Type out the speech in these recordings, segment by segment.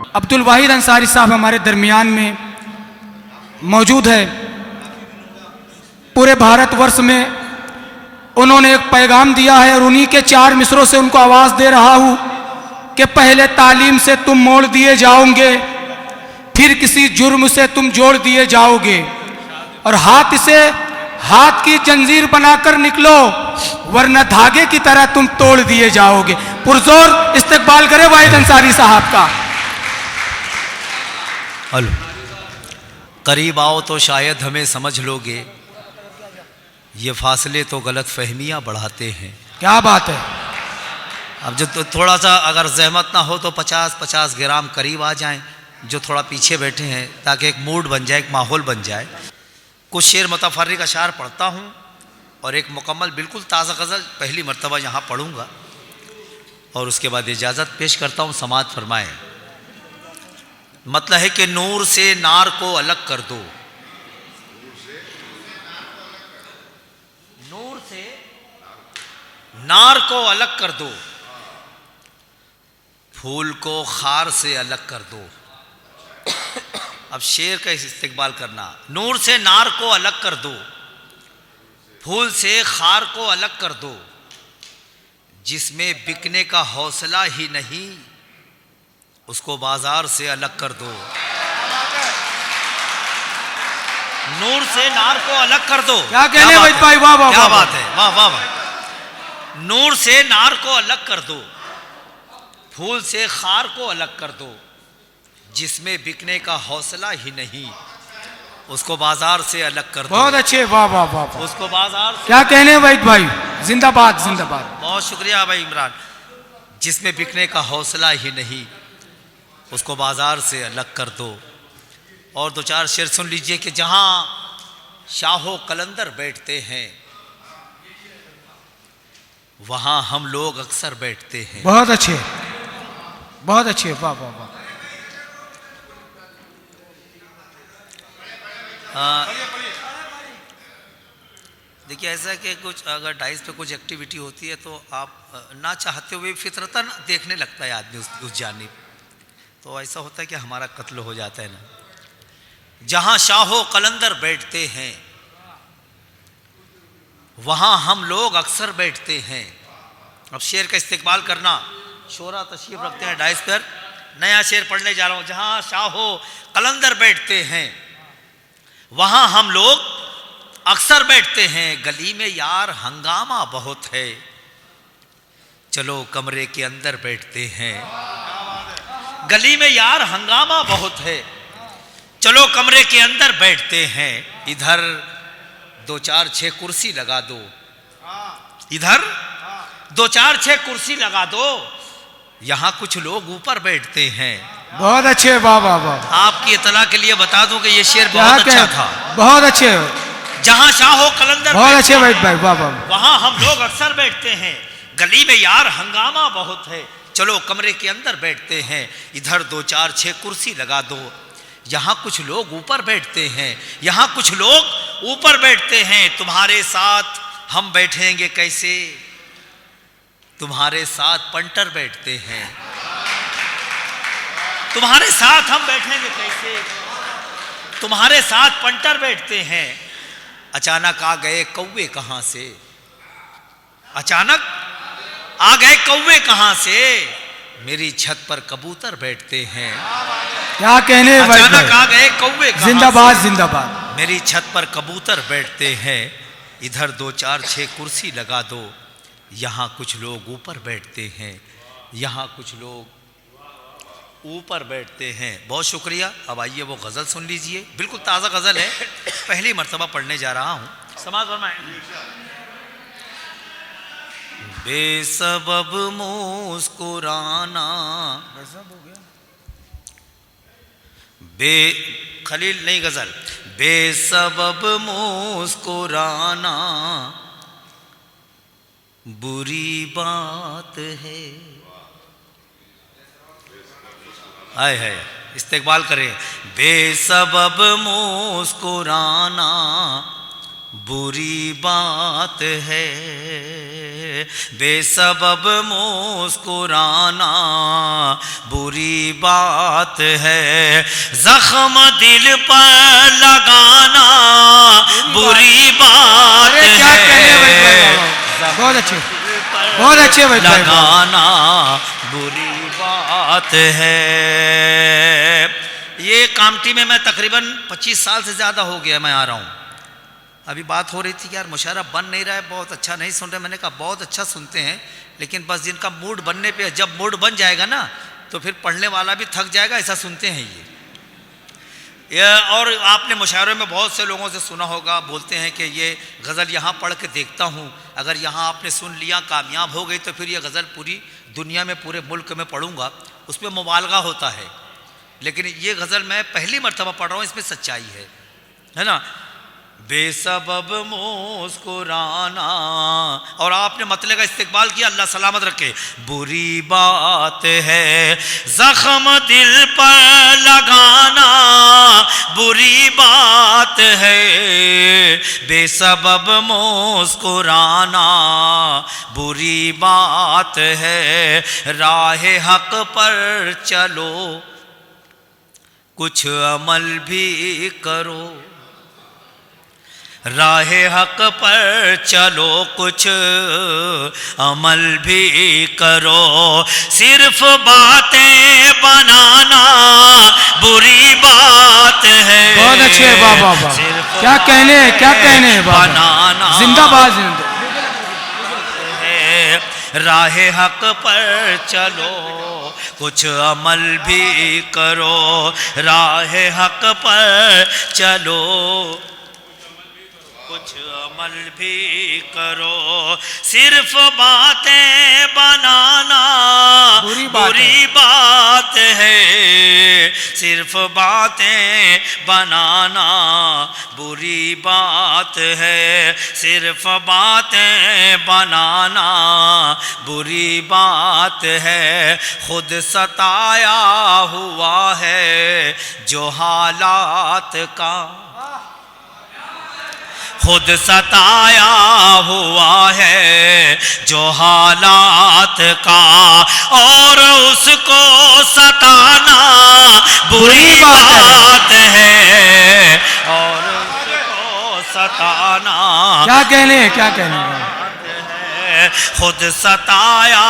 अब्दुल वाहिद अंसारी साहब हमारे दरमियान में मौजूद है। पूरे भारतवर्ष में उन्होंने एक पैगाम दिया है और उन्हीं के 4 मिसरों से उनको आवाज़ दे रहा हूँ कि पहले तालीम से तुम मोड़ दिए जाओगे, फिर किसी जुर्म से तुम जोड़ दिए जाओगे, और हाथ से हाथ की जंजीर बनाकर निकलो, वरना धागे की तरह तुम तोड़ दिए जाओगे। पुरजोर इस्तकबाल करें वाहिद अंसारी साहब का। हेलो, करीब आओ तो शायद हमें समझ लोगे, ये फासले तो गलत फहमियाँ बढ़ाते हैं। क्या बात है। अब जो तो थोड़ा सा अगर जहमत ना हो तो 50-50 ग्राम करीब आ जाएं, जो थोड़ा पीछे बैठे हैं, ताकि एक मूड बन जाए, एक माहौल बन जाए। कुछ शेर मुतफर्रिक अशार पढ़ता हूँ और एक मुकम्मल बिल्कुल ताज़ा गज़ल पहली मर्तबा यहाँ पढ़ूँगा और उसके बाद इजाज़त पेश करता हूँ, समाअत फरमाएँ। मतलब है कि नूर से नार को अलग कर दो, नूर से नार को अलग कर दो, फूल को खार से अलग कर दो। अब शेर का इस्तेकबाल करना, नूर से नार को अलग कर दो, फूल से खार को अलग कर दो, जिसमें बिकने का हौसला ही नहीं उसको बाजार से अलग कर दो। नूर से नार को अलग कर दो। क्या कहने भाई, वाह वाह, क्या बात है, वाह वाह वाह। नूर से नार को अलग कर दो, फूल से खार को अलग कर दो, जिसमें बिकने का हौसला ही नहीं उसको बाजार से अलग कर दो। बहुत अच्छे, वाह वाह वाह। उसको बाजार से, क्या कहने भाई, जिंदाबाद जिंदाबाद। बहुत शुक्रिया भाई इमरान। जिसमें बिकने का हौसला ही नहीं उसको बाजार से अलग कर दो। और 2-4 शेर सुन लीजिए कि जहां शाहो कलंदर बैठते हैं वहां हम लोग अक्सर बैठते हैं। बहुत अच्छे, बहुत अच्छे, वाह वाह वाह। देखिए, ऐसा कि कुछ अगर डाइस पे कुछ एक्टिविटी होती है तो आप ना चाहते हुए फितरतन देखने लगता है आदमी उस जानिब, तो ऐसा होता है कि हमारा कत्ल हो जाता है ना। जहां शाहो कलंदर बैठते हैं वहां हम लोग अक्सर बैठते हैं। अब शेर का इस्तेकबाल करना, शोरा तशरीफ रखते हैं डाइस पर, नया शेर पढ़ने जा रहा हूं। जहां शाहो कलंदर बैठते हैं वहां हम लोग अक्सर बैठते हैं, गली में यार हंगामा बहुत है, चलो कमरे के अंदर बैठते हैं। गली में यार हंगामा बहुत है, चलो कमरे के अंदर बैठते हैं। इधर 2-4-6 कुर्सी लगा दो, इधर 2-4-6 कुर्सी लगा दो, यहां कुछ लोग ऊपर बैठते हैं। बहुत अच्छे, वाह वाह वाह। आपकी इतला के लिए बता दूं कि ये शेर बहुत अच्छा था। बहुत अच्छे। जहां शाहो कलंदर, बहुत अच्छे भाई, वाह वाह। वहां हम लोग अक्सर बैठते हैं, गली में यार हंगामा बहुत है, चलो कमरे के अंदर बैठते हैं। इधर 2-4-6 कुर्सी लगा दो, यहां कुछ लोग ऊपर बैठते हैं, यहां कुछ लोग ऊपर बैठते हैं। तुम्हारे साथ हम बैठेंगे कैसे, तुम्हारे साथ पंटर बैठते हैं। तुम्हारे साथ हम बैठेंगे कैसे, तुम्हारे साथ पंटर बैठते हैं। अचानक आ गए कौवे कहां से, अचानक आ गए कौवे कहां से, मेरी छत पर कबूतर बैठते हैं। क्या कहने भाई, अचानक आ गए कौवे कहां से, जिंदाबाद जिंदाबाद। मेरी छत पर कबूतर बैठते हैं। इधर 2-4-6 कुर्सी लगा दो, यहां कुछ लोग ऊपर बैठते हैं, यहां कुछ लोग ऊपर बैठते हैं। बहुत शुक्रिया। अब आइए वो गज़ल सुन लीजिए, बिल्कुल ताज़ा गज़ल है, पहली मर्तबा पढ़ने जा रहा हूँ। समाज फरमाएं। बेसबब मुस्कुराना, खलील नहीं गज़ल। बेसबब मुस्कुराना बुरी बात है। आए है, इस्तेकबाल करें। बेसबब मुस्कुराना बुरी बात है, बेसबब मुस्कुराना बुरी बात है, जख्म दिल पर लगाना बुरी बात है, बहुत अच्छे भाई, लगाना बुरी बात है। ये कामटी में मैं तकरीबन 25 साल से ज़्यादा हो गया मैं आ रहा हूँ। अभी बात हो रही थी कि यार मुशायरा बन नहीं रहा है, बहुत अच्छा नहीं सुन रहे। मैंने कहा बहुत अच्छा सुनते हैं, लेकिन बस जिनका मूड बनने पे, जब मूड बन जाएगा ना तो फिर पढ़ने वाला भी थक जाएगा, ऐसा सुनते हैं ये। और आपने मुशायरों में बहुत से लोगों से सुना होगा, बोलते हैं कि ये गज़ल यहाँ पढ़ के देखता हूँ, अगर यहाँ आपने सुन लिया, कामयाब हो गई तो फिर ये गज़ल पूरी दुनिया में, पूरे मुल्क में पढ़ूँगा, उसमें मुबालगा होता है। लेकिन ये गज़ल मैं पहली मर्तबा पढ़ रहा हूँ, इसमें सच्चाई है ना। बेसबब मुस्कुराना, और आपने मतले का इस्तेकबाल किया, अल्लाह सलामत रखे। बुरी बात है जख्म दिल पर लगाना बुरी बात है, बेसबब मुस्कुराना बुरी बात है, राह हक पर चलो कुछ अमल भी करो, राह हक पर चलो कुछ अमल भी करो, सिर्फ बातें बनाना बुरी बात है। बहुत अच्छे है, वाह वाह वाह, क्या कहने हैं, क्या कहने हैं, बनाना जिंदाबाद जिंदाबाद। राह हक पर चलो कुछ अमल भी करो, राह हक पर चलो कुछ अमल भी करो, सिर्फ बातें बनाना बुरी बात है, सिर्फ बातें बनाना बुरी बात है, सिर्फ बातें बनाना बुरी बात है, खुद सताया हुआ है जो हालात का, खुद सताया हुआ है जो हालात का, और उसको सताना बुरी बात है, और उसको सताना क्या कहने हैं, क्या कहने हैं। खुद सताया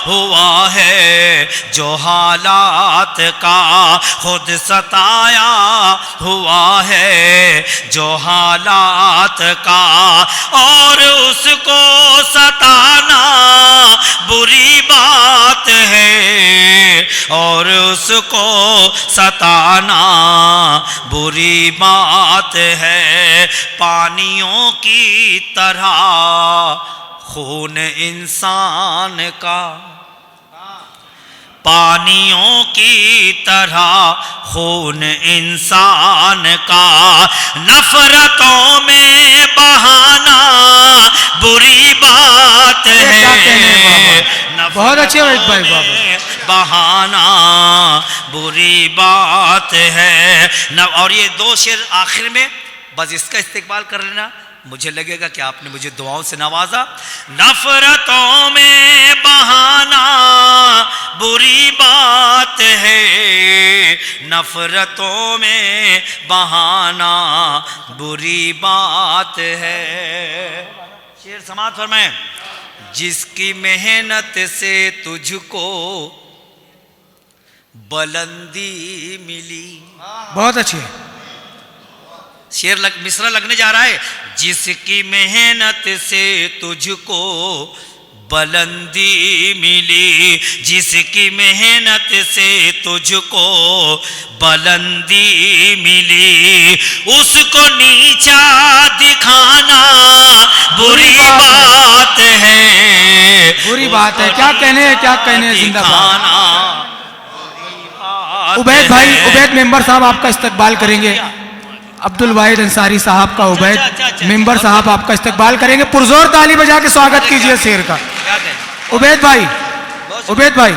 हुआ है जो हालात का, खुद सताया हुआ है जो हालात का, और उसको सताना बुरी बात है, और उसको सताना बुरी बात है। पानियों की तरह खून इंसान का, पानियों की तरह खून इंसान का, नफरतों में बहाना बुरी बात है, बहुत अच्छे भाई बाबा, बहाना बुरी बात है। और ये दो शेर आखिर में बस इसका इस्तेकबाल कर लेना, मुझे लगेगा कि आपने मुझे दुआओं से नवाजा। नफरतों में बहाना बुरी बात है, नफरतों में बहाना बुरी बात है। शेर समात फरमाएं। जिसकी मेहनत से तुझको बुलंदी मिली, बहुत अच्छे शेर मिसरा लगने जा रहा है। जिसकी मेहनत से तुझको बुलंदी मिली, जिसकी मेहनत से तुझको बुलंदी मिली, उसको नीचा दिखाना बुरी बात है, बुरी बात है। क्या कहने हैं, क्या कहने हैं, जिंदाबाद। उबैद भाई, उबैद मेंबर साहब आपका इस्तकबाल करेंगे। अब्दुल वाहिद अंसारी साहब का उबैद मेंबर साहब आपका इस्तकबाल करेंगे। पुरजोर ताली बजा के स्वागत कीजिए शेर का। उबैद भाई, उबैद भाई,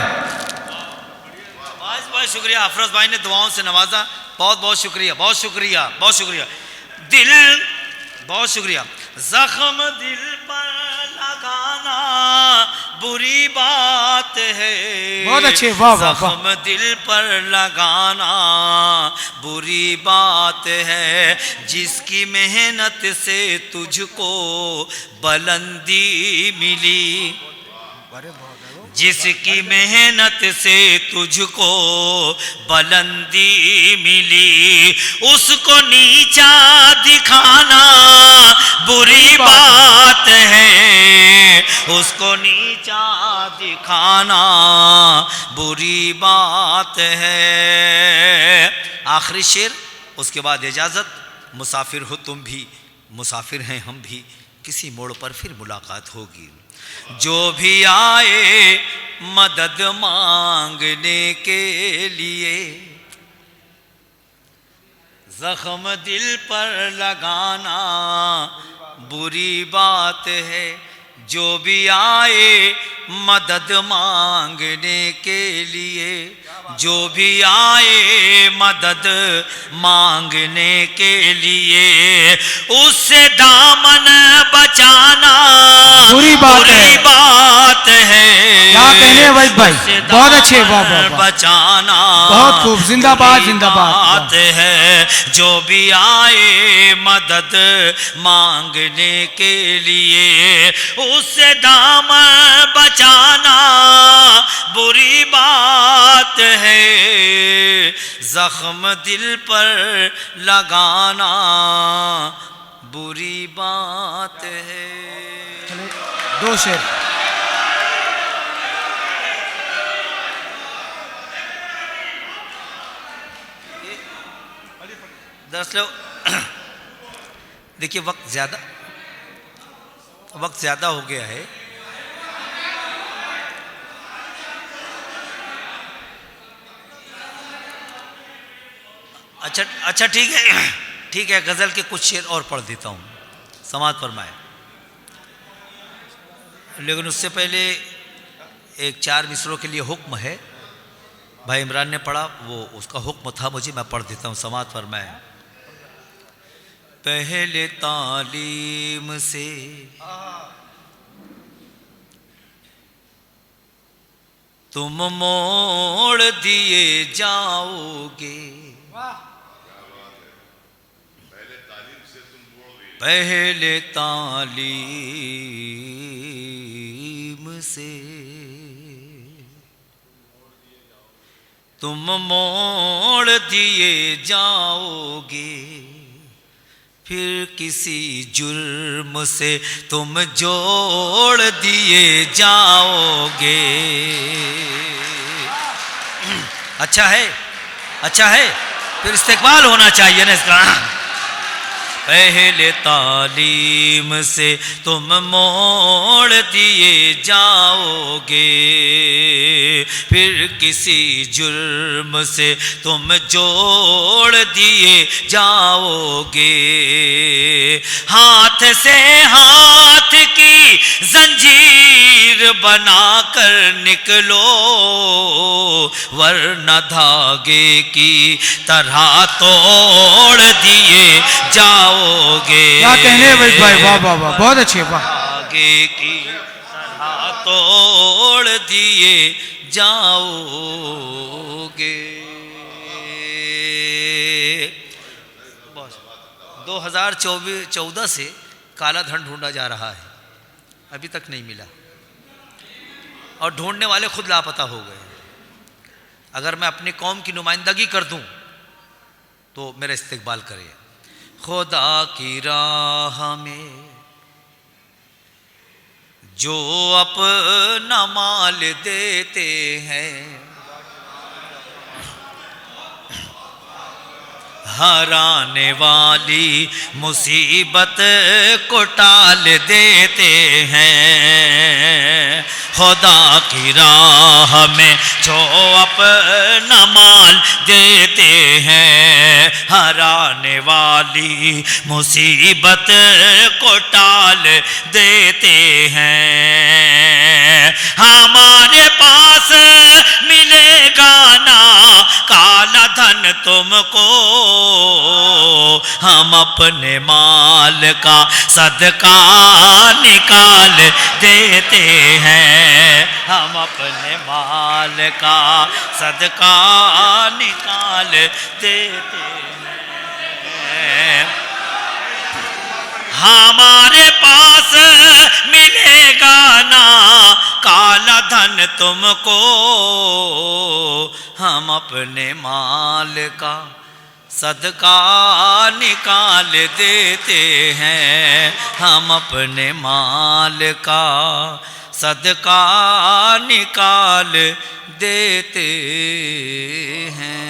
बहुत शुक्रिया। अफरोज भाई ने दुआओं से नवाजा, बहुत बहुत शुक्रिया, बहुत शुक्रिया, बहुत शुक्रिया। दिल बहुत शुक्रिया। जख्म दिल पर लगाना बुरी बात है। बहुत अच्छे, वाह वाह वाह। जख्म दिल पर लगाना बुरी बात है, जिसकी मेहनत से तुझको बुलंदी मिली, जिसकी मेहनत से तुझको बुलंदी मिली, उसको नीचा दिखाना बुरी बात है, उसको नीचा दिखाना बुरी बात है। आखिरी शेर, उसके बाद इजाज़त। मुसाफिर हो तुम भी, मुसाफिर हैं हम भी, किसी मोड़ पर फिर मुलाकात होगी। जो भी आए मदद मांगने के लिए, जख्म दिल पर लगाना बुरी बात है। जो भी आए मदद मांगने के लिए, जो भी आए मदद मांगने के लिए, उससे दामन बचाना बुरी बात है। क्या कहने वैद भाई, बहुत अच्छे, वाह वाह वाह। बचाना बहुत खूब, जिंदाबाद जिंदाबाद बात है। जो भी आए मदद मांगने के लिए, उससे दामन बचाना बुरी बात है। जख्म दिल पर लगाना बुरी बात है। दो शेर। दरअसल देखिए, वक्त ज़्यादा हो गया है। अच्छा ठीक है, गज़ल के कुछ शेर और पढ़ देता हूँ, समाअत फरमाए। लेकिन उससे पहले एक 4 मिसरों के लिए हुक्म है, भाई इमरान ने पढ़ा, वो उसका हुक्म था मुझे, मैं पढ़ देता हूँ, समाअत फरमाए। पहले तालीम से तुम मोड़ दिए जाओगे, पहले तालीम से तुम मोड़ दिए जाओगे, फिर किसी जुर्म से तुम जोड़ दिए जाओगे। अच्छा है, फिर इस्तेकबाल होना चाहिए ना इसका। पहले तालीम से तुम मोड़ दिए जाओगे, फिर किसी जुर्म से तुम जोड़ दिए जाओगे। हाथ से हाथ की जंजीर बनाकर निकलो, वरना धागे की तरह तोड़ दिए जाओगे। क्या कहने वैद भाई, वाह वाह वाह, बहुत अच्छे, वाह। आगे की तरह तोड़ दिए जाओगे। 2014 से काला धन ढूंढा जा रहा है, अभी तक नहीं मिला, और ढूंढने वाले खुद लापता हो गए। अगर मैं अपनी कौम की नुमाइंदगी कर दूं तो मेरा इस्तेकबाल करें। खुदा की राह में जो अपना माल देते हैं, हराने वाली मुसीबत को टाल देते हैं। खुदा की राह में जो अपना माल देते हैं, हराने वाली मुसीबत को टाल देते हैं। हमारे पास मिलेगा ना काला धन धन तुमको हम अपने माल का सदका निकाल देते हैं, हम अपने माल का सदका निकाल देते हैं। हमारे पास मिलेगा ना काला धन तुमको, हम अपने माल का सदका निकाल देते हैं, हम अपने माल का सदका निकाल देते हैं।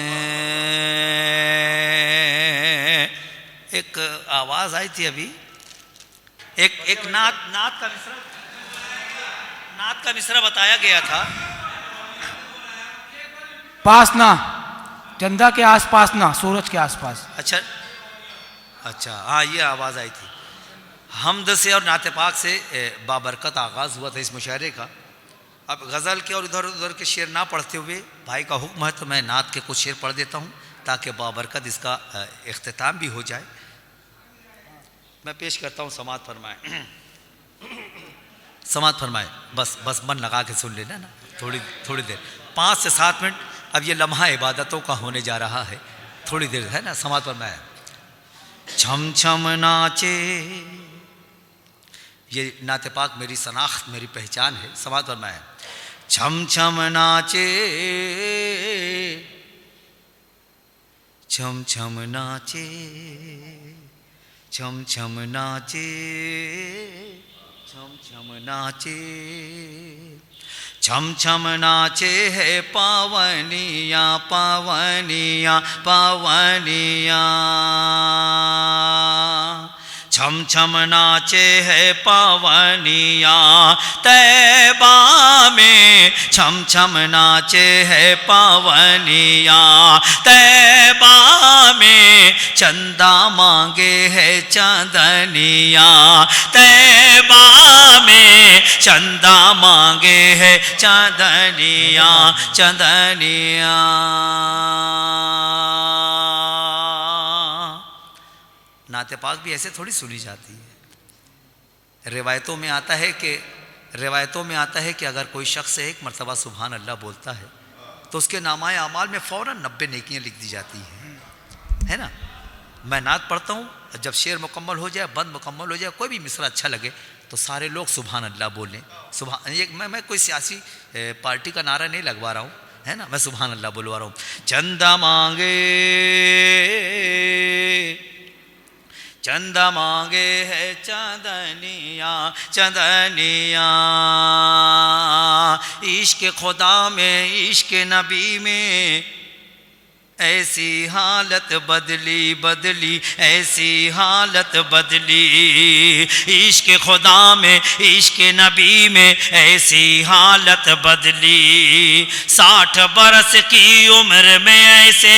एक आवाज आई थी अभी, एक नात का मिसरा बताया गया था। पास ना, चंदा के आसपास ना, सूरज के आसपास। अच्छा, हाँ ये आवाज आई थी। हमद से और नाते पाक से बाबरकत आगाज हुआ था इस मुशायरे का। अब गज़ल के और इधर उधर के शेर ना पढ़ते हुए भाई का हुक्म है तो मैं नात के कुछ शेर पढ़ देता हूँ ताकि बाबरकत इसका इख्तिताम भी हो जाए। मैं पेश करता हूँ, समात फरमाए, समात फरमाए। बस मन लगा के सुन लेना ना, थोड़ी देर, 5 से 7 मिनट। अब ये लम्हा इबादतों का होने जा रहा है, थोड़ी देर है ना। समात फरमाए। छम छम नाचे, ये नाते पाक मेरी शनाख्त, मेरी पहचान है। समात फरमाए। छम छम नाचे, छम छम नाचे, छम छम नाचे, छम छम नाचे, छम छम नाचे है पावनिया पावनिया पावनिया, छम छम नाचे है पावनिया तैबा में, छम छम नाचे है पावनिया तैबा में, चंदा मांगे है चांदनिया तैबा में, चंदा मांगे है चांदनिया चांदनिया। नाते पाक भी ऐसे थोड़ी सुनी जाती है। रिवायतों में आता है कि अगर कोई शख्स एक मरतबा सुभान अल्लाह बोलता है तो उसके नामाए अमाल में फ़ौरन 90 नेकियां लिख दी जाती हैं, है ना। मैं नात पढ़ता हूँ, जब शेर मुकम्मल हो जाए, बंद मुकम्मल हो जाए, कोई भी मिसरा अच्छा लगे तो सारे लोग सुभान अल्लाह बोलें। सुभान, ये मैं कोई सियासी पार्टी का नारा नहीं लगवा रहा हूँ, है ना, मैं सुभान अल्लाह बोलवा रहा हूँ। चंदा मांगे, चंदा मांगे है चांदनिया चांदनिया, इश्क खुदा में इश्क नबी में ऐसी हालत बदली बदली, ऐसी हालत बदली, इश्क खुदा में इश्क नबी में ऐसी हालत बदली। 60 बरस की उम्र में ऐसे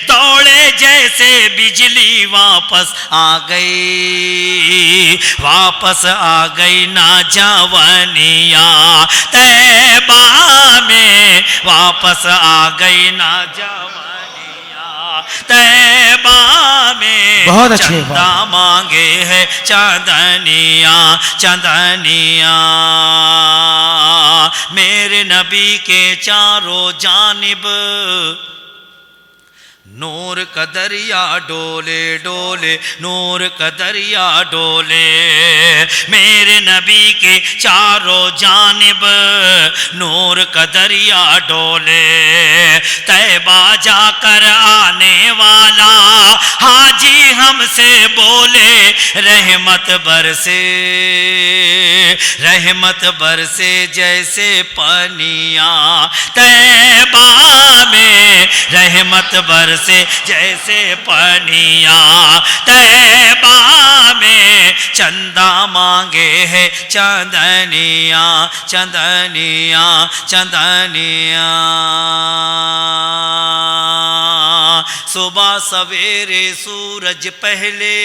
दौड़े जैसे बिजली वापस आ गई, वापस आ गई ना जवानिया तैबा में, वापस आ गई ना जवानिया तैबा में। बहुत अच्छे चंदा मांगे है चांदनिया चांदनिया, मेरे नबी के चारों जानिब नूर का दरिया डोले डोले, नूर का दरिया डोले, मेरे नबी के चारों जानिब नूर का दरिया डोले। तैबा जाकर आने वाला हाजी हमसे बोले रहमत बरसे, रहमत बरसे जैसे पनिया तैबा में, रहमत बरसे जैसे पनिया तैबा में। चंदा मांगे है चांदनिया चांदनिया चांदनिया, सुबह सवेरे सूरज पहले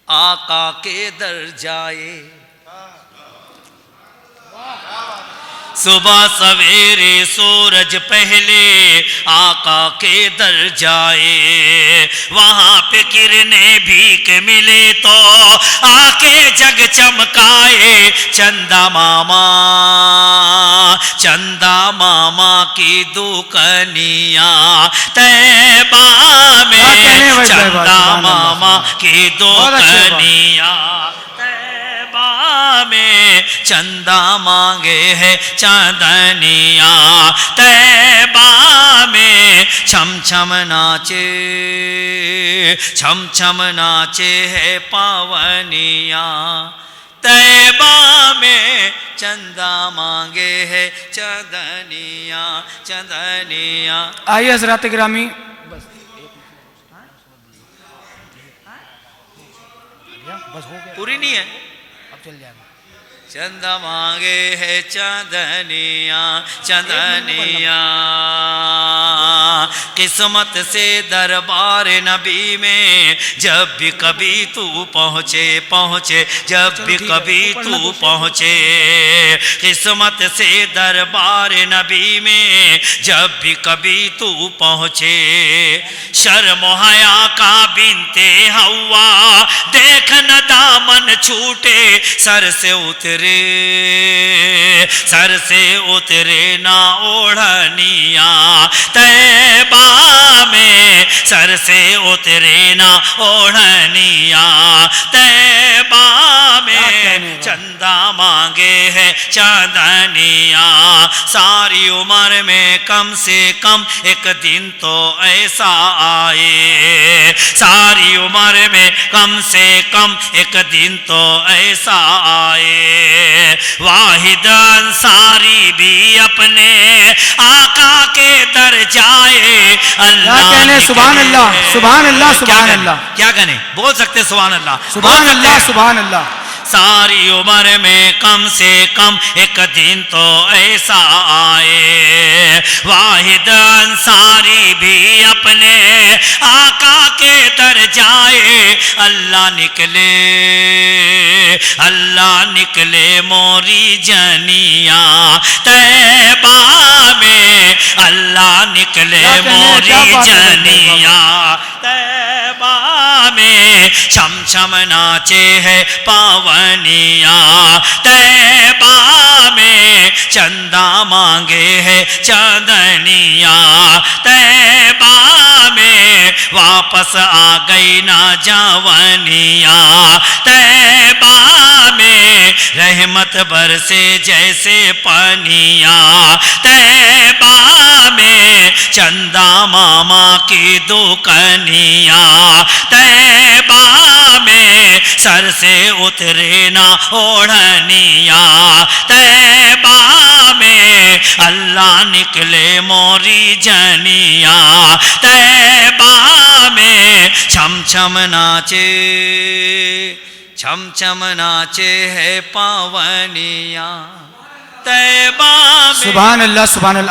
आका के दर जाए, सुबह सवेरे सूरज पहले आका के दर जाए, वहां पे किरने भीख मिले तो आके जग चमकाए। चंदा मामा की दुकनिया तैबा में, चंदा मामा की दुकनिया तैबा में, चंदा मांगे है चांदनिया तैबा में। छम छम नाचे है पावनिया तैबा में, चंदा मांगे है चंदनिया। आइए हजरात गिरामी, पूरी नहीं है, अब चल जाएगा। चंदा मांगे है चंदनिया, किस्मत से दरबार नबी में जब भी कभी तू पहुँचे, जब भी कभी तू पहुँचे। किस्मत से दरबार नबी में जब भी कभी तू पहुँचे। शर्म हया का बिनते हवा देख न दामन छूटे, सर से उतरे ना ओढ़निया तैबा में, सर से उतरे ना ओढ़निया तैबा में। चंदा मांगे है चांदनिया, सारी उम्र में कम से कम एक दिन तो ऐसा आए, सारी उम्र में कम से कम एक दिन तो ऐसा आए। वाहिद अंसारी भी अपने आका के दर जाए। अल्लाह कहने सुभान अल्लाह, सुभान अल्लाह, सुभान अल्लाह। क्या कहने, बोल सकते सुभान अल्लाह, सुभान अल्लाह, सुभान अल्लाह। सारी उम्र में कम से कम एक दिन तो ऐसा आए। वाहिद अंसारी भी अपने आका के दर जाए। अल्लाह निकले मोरी जनिया तैबा में, अल्लाह निकले मोरी जनिया तैबा में। छम छम नाचे है पावनिया तैबा में, चंदा मांगे है चांदनिया तैबा में। वापस आ गई ना जवानिया तैबा में, रहमत बरसे जैसे पानिया तैबा में। चंदा मामा की दुकनिया तैबा में, सर से उतरे ना ओढ़निया तैबा में। अल्लाह निकले मोरी जनिया तैबा में। छम छम नाचे है पावनिया तैबा में। सुभान अल्लाह, सुभान अल्लाह।